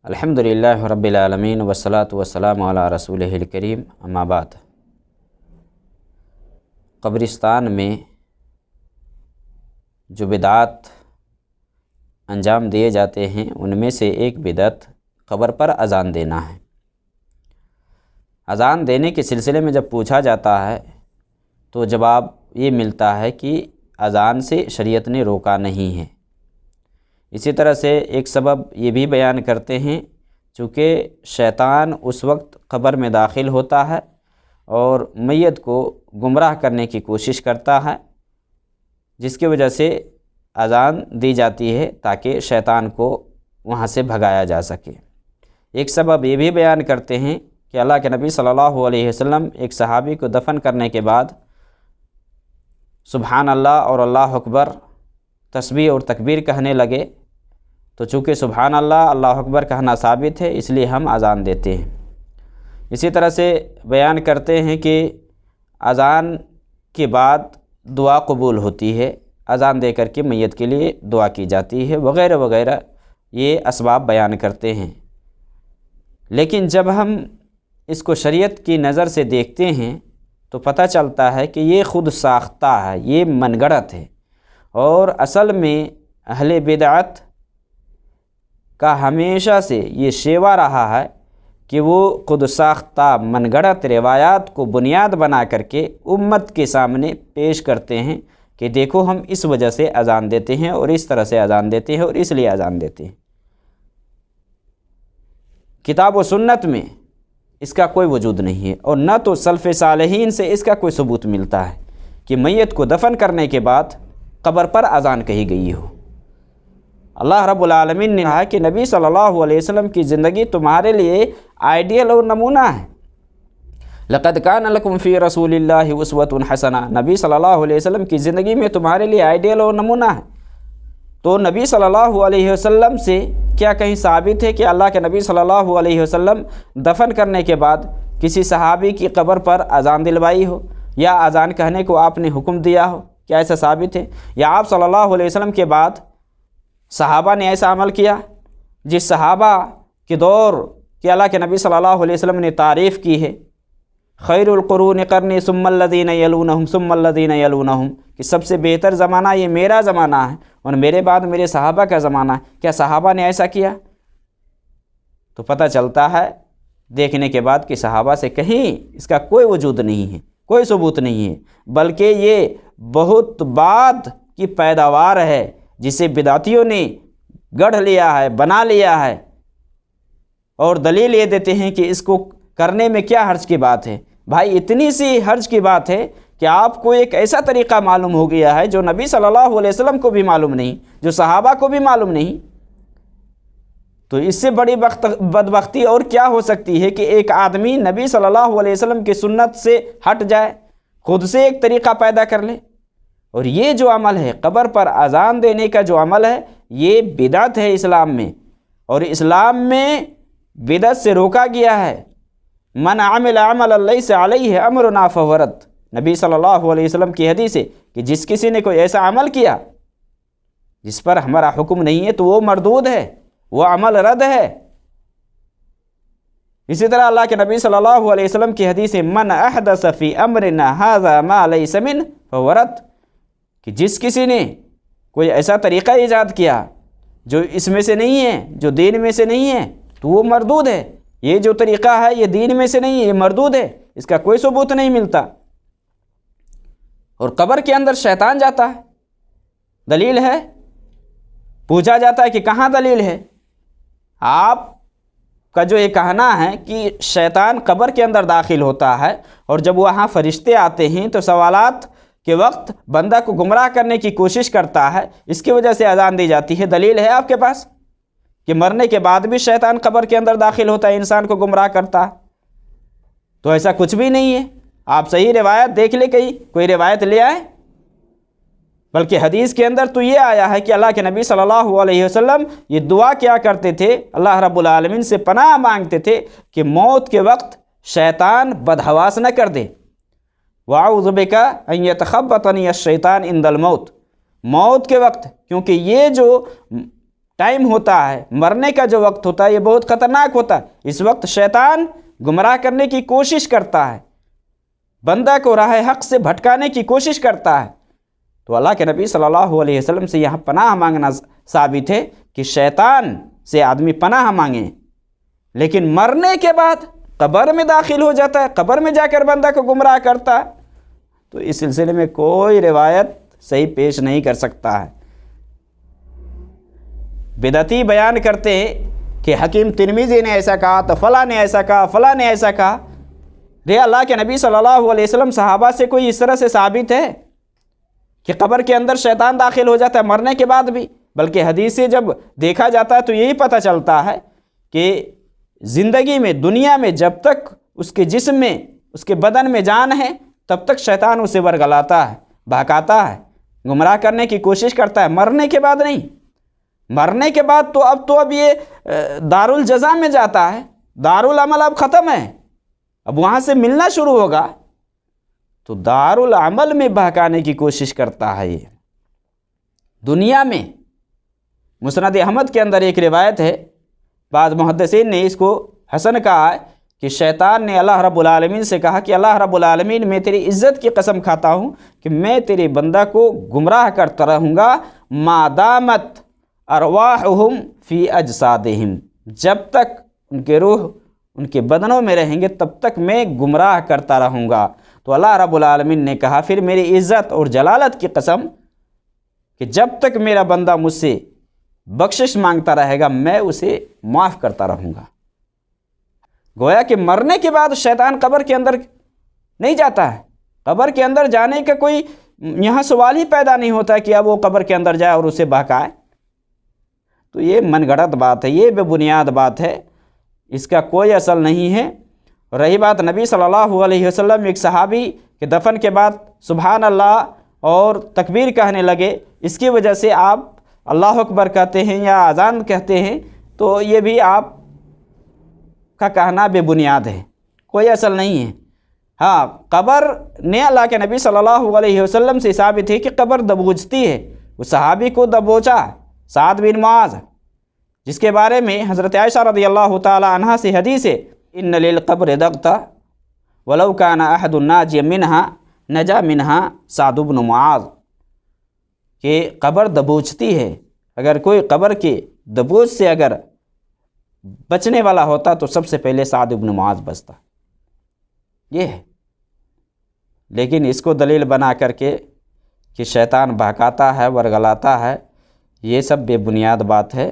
الحمدللہ رب العالمین والصلاة والسلام علی رسولہ الکریم، اما بعد۔ قبرستان میں جو بدعات انجام دیے جاتے ہیں ان میں سے ایک بدعت قبر پر اذان دینا ہے۔ اذان دینے کے سلسلے میں جب پوچھا جاتا ہے تو جواب یہ ملتا ہے کہ اذان سے شریعت نے روکا نہیں ہے۔ اسی طرح سے ایک سبب یہ بھی بیان کرتے ہیں چونکہ شیطان اس وقت قبر میں داخل ہوتا ہے اور میت کو گمراہ کرنے کی کوشش کرتا ہے، جس کی وجہ سے اذان دی جاتی ہے تاکہ شیطان کو وہاں سے بھگایا جا سکے۔ ایک سبب یہ بھی بیان کرتے ہیں کہ اللہ کے نبی صلی اللہ علیہ وسلم ایک صحابی کو دفن کرنے کے بعد سبحان اللہ اور اللہ اکبر تسبیح اور تکبیر کہنے لگے، تو چونکہ سبحان اللہ اللہ اکبر کہنا ثابت ہے اس لیے ہم اذان دیتے ہیں۔ اسی طرح سے بیان کرتے ہیں کہ اذان کے بعد دعا قبول ہوتی ہے، اذان دے کر کے میت کے لیے دعا کی جاتی ہے وغیرہ وغیرہ، یہ اسباب بیان کرتے ہیں۔ لیکن جب ہم اس کو شریعت کی نظر سے دیکھتے ہیں تو پتہ چلتا ہے کہ یہ خود ساختہ ہے، یہ من گڑت ہے، اور اصل میں اہل بدعت کا ہمیشہ سے یہ شیوا رہا ہے کہ وہ خود ساختہ من گڑت روایات کو بنیاد بنا کر کے امت کے سامنے پیش کرتے ہیں کہ دیکھو ہم اس وجہ سے اذان دیتے ہیں اور اس طرح سے اذان دیتے ہیں اور اس لیے اذان دیتے ہیں۔ کتاب و سنت میں اس کا کوئی وجود نہیں ہے، اور نہ تو سلف صالحین سے اس کا کوئی ثبوت ملتا ہے کہ میت کو دفن کرنے کے بعد قبر پر اذان کہی گئی ہو۔ اللہ رب العالمین نے کہا کہ نبی صلی اللہ علیہ وسلم کی زندگی تمہارے لیے آئیڈیل اور نمونہ ہے۔ لقد کان لکم فی رسول اللہ اسوۃ حسنہ، نبی صلی اللہ علیہ وسلم کی زندگی میں تمہارے لیے آئیڈیل اور نمونہ ہے۔ تو نبی صلی اللہ علیہ وسلم سے کیا کہیں ثابت ہے کہ اللہ کے نبی صلی اللہ علیہ وسلم دفن کرنے کے بعد کسی صحابی کی قبر پر اذان دلوائی ہو یا اذان کہنے کو آپ نے حکم دیا ہو؟ کیا ایسا ثابت ہے؟ یا آپ صلی اللہ علیہ وسلم کے بعد صحابہ نے ایسا عمل کیا؟ جس صحابہ کے دور کہ اللہ کے نبی صلی اللہ علیہ وسلم نے تعریف کی ہے، خیر القرون قرنی ثم الذین یلونہم ثم الذین یلونہم، کہ سب سے بہتر زمانہ یہ میرا زمانہ ہے اور میرے بعد میرے صحابہ کا زمانہ ہے۔ کیا صحابہ نے ایسا کیا؟ تو پتہ چلتا ہے دیکھنے کے بعد کہ صحابہ سے کہیں اس کا کوئی وجود نہیں ہے، کوئی ثبوت نہیں ہے، بلکہ یہ بہت بعد کی پیداوار ہے جسے بدعتیوں نے گڑھ لیا ہے، بنا لیا ہے، اور دلیل یہ دیتے ہیں کہ اس کو کرنے میں کیا حرج کی بات ہے۔ بھائی اتنی سی حرج کی بات ہے کہ آپ کو ایک ایسا طریقہ معلوم ہو گیا ہے جو نبی صلی اللہ علیہ وسلم کو بھی معلوم نہیں، جو صحابہ کو بھی معلوم نہیں، تو اس سے بڑی بدبختی اور کیا ہو سکتی ہے کہ ایک آدمی نبی صلی اللہ علیہ وسلم کی سنت سے ہٹ جائے، خود سے ایک طریقہ پیدا کر لے۔ اور یہ جو عمل ہے قبر پر اذان دینے کا جو عمل ہے یہ بدعت ہے اسلام میں، اور اسلام میں بدعت سے روکا گیا ہے۔ من عمل عملا لیس علیہ امرنا فہو رد، نبی صلی اللہ علیہ وسلم کی حدیث ہے کہ جس کسی نے کوئی ایسا عمل کیا جس پر ہمارا حکم نہیں ہے تو وہ مردود ہے، وہ عمل رد ہے۔ اسی طرح اللہ کے نبی صلی اللہ علیہ وسلم کی حدیث ہے من احدث فی امرنا ھذا ما لیس منہ فہو رد، کہ جس کسی نے کوئی ایسا طریقہ ایجاد کیا جو اس میں سے نہیں ہے، جو دین میں سے نہیں ہے، تو وہ مردود ہے۔ یہ جو طریقہ ہے یہ دین میں سے نہیں ہے، یہ مردود ہے، اس کا کوئی ثبوت نہیں ملتا۔ اور قبر کے اندر شیطان جاتا ہے، دلیل ہے؟ پوچھا جاتا ہے کہ کہاں دلیل ہے؟ آپ کا جو یہ کہنا ہے کہ شیطان قبر کے اندر داخل ہوتا ہے اور جب وہاں فرشتے آتے ہیں تو سوالات کے وقت بندہ کو گمراہ کرنے کی کوشش کرتا ہے، اس کی وجہ سے اذان دی جاتی ہے، دلیل ہے آپ کے پاس کہ مرنے کے بعد بھی شیطان قبر کے اندر داخل ہوتا ہے، انسان کو گمراہ کرتا ہے؟ تو ایسا کچھ بھی نہیں ہے۔ آپ صحیح روایت دیکھ لے، کوئی روایت لے آئے، بلکہ حدیث کے اندر تو یہ آیا ہے کہ اللہ کے نبی صلی اللہ علیہ وسلم یہ دعا کیا کرتے تھے، اللہ رب العالمین سے پناہ مانگتے تھے کہ موت کے وقت شیطان بدحواس نہ کر دے، وَأَعُوذُ بِكَ أَن يَتَخَبَّطَنِيَ الشَّيْطَانُ عِندَ الْمَوْتِ، موت کے وقت، کیونکہ یہ جو ٹائم ہوتا ہے، مرنے کا جو وقت ہوتا ہے، یہ بہت خطرناک ہوتا ہے۔ اس وقت شیطان گمراہ کرنے کی کوشش کرتا ہے، بندہ کو راہ حق سے بھٹکانے کی کوشش کرتا ہے۔ تو اللہ کے نبی صلی اللہ علیہ وسلم سے یہاں پناہ مانگنا ثابت ہے کہ شیطان سے آدمی پناہ مانگیں، لیکن مرنے کے بعد قبر میں داخل ہو جاتا ہے، قبر میں جا کر بندہ کو گمراہ کرتا ہے، تو اس سلسلے میں کوئی روایت صحیح پیش نہیں کر سکتا ہے۔ بدعتی بیان کرتے ہیں کہ حکیم ترمذی نے ایسا کہا تو فلاں نے ایسا کہا، فلاں نے ایسا کہا۔ رے اللہ کے نبی صلی اللہ علیہ وسلم صحابہ سے کوئی اس طرح سے ثابت ہے کہ قبر کے اندر شیطان داخل ہو جاتا ہے مرنے کے بعد بھی؟ بلکہ حدیث سے جب دیکھا جاتا ہے تو یہی پتہ چلتا ہے کہ زندگی میں، دنیا میں جب تک اس کے جسم میں، اس کے بدن میں جان ہے، تب تک شیطان اسے ورگلاتا ہے، بہکاتا ہے، گمراہ کرنے کی کوشش کرتا ہے۔ مرنے کے بعد نہیں، مرنے کے بعد تو اب یہ دارالجزا میں جاتا ہے، دارالعمل اب ختم ہے، اب وہاں سے ملنا شروع ہوگا، تو دارالعمل میں بہکانے کی کوشش کرتا ہے۔ یہ دنیا میں مسند احمد کے اندر ایک روایت ہے، بعض محدثین نے اس کو حسن کہا ہے کہ شیطان نے اللہ رب العالمین سے کہا کہ اللہ رب العالمین، میں تیری عزت کی قسم کھاتا ہوں کہ میں تیرے بندہ کو گمراہ کرتا رہوں گا ما دامت ارواحہم فی اجسادہم، جب تک ان کے روح ان کے بدنوں میں رہیں گے تب تک میں گمراہ کرتا رہوں گا۔ تو اللہ رب العالمین نے کہا پھر میری عزت اور جلالت کی قسم کہ جب تک میرا بندہ مجھ سے بخشش مانگتا رہے گا میں اسے معاف کرتا رہوں گا۔ گویا کہ مرنے کے بعد شیطان قبر کے اندر نہیں جاتا ہے، قبر کے اندر جانے کا کوئی یہاں سوال ہی پیدا نہیں ہوتا کہ اب وہ قبر کے اندر جائے اور اسے بہکائے۔ تو یہ من گھڑت بات ہے، یہ بے بنیاد بات ہے، اس کا کوئی اصل نہیں ہے۔ رہی بات نبی صلی اللہ علیہ وسلم ایک صحابی کے دفن کے بعد سبحان اللہ اور تکبیر کہنے لگے، اس کی وجہ سے آپ اللہ اکبر کہتے ہیں یا اذان کہتے ہیں، تو یہ بھی آپ کا کہنا بے بنیاد ہے، کوئی اصل نہیں ہے۔ ہاں، قبر نے اللہ کے نبی صلی اللہ علیہ وسلم سے ثابت ہے کہ قبر دبوچتی ہے، وہ صحابی کو دبوچا سعد بن معاذ، جس کے بارے میں حضرت عائشہ رضی اللہ تعالی عنہا سے حدیث ہے ان للقبر دغتا ولو کان احد الناجی منہا نجا منہا سعد بن معاذ، کہ قبر دبوچتی ہے، اگر کوئی قبر کے دبوچ سے اگر بچنے والا ہوتا تو سب سے پہلے سعد بن معاذ بچتا، یہ ہے۔ لیکن اس کو دلیل بنا کر کے کہ شیطان بہکاتا ہے، ورگلاتا ہے، یہ سب بے بنیاد بات ہے۔